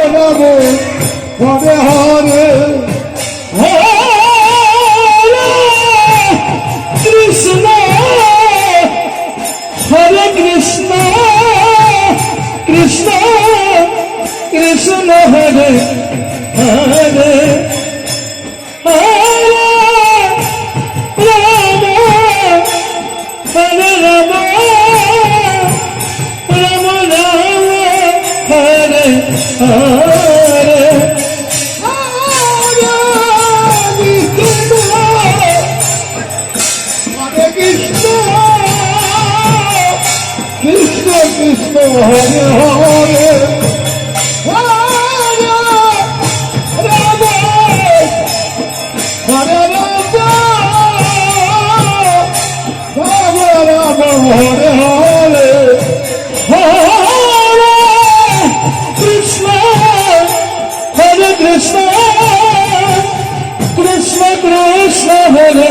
Ram Hare Hare Krishna Hare Krishna Krishna Krishna Hare Hare Krishna Krishna Hare Hare Hare Ram Hare Hare Krishna Hare Krishna Krishna Krishna Hare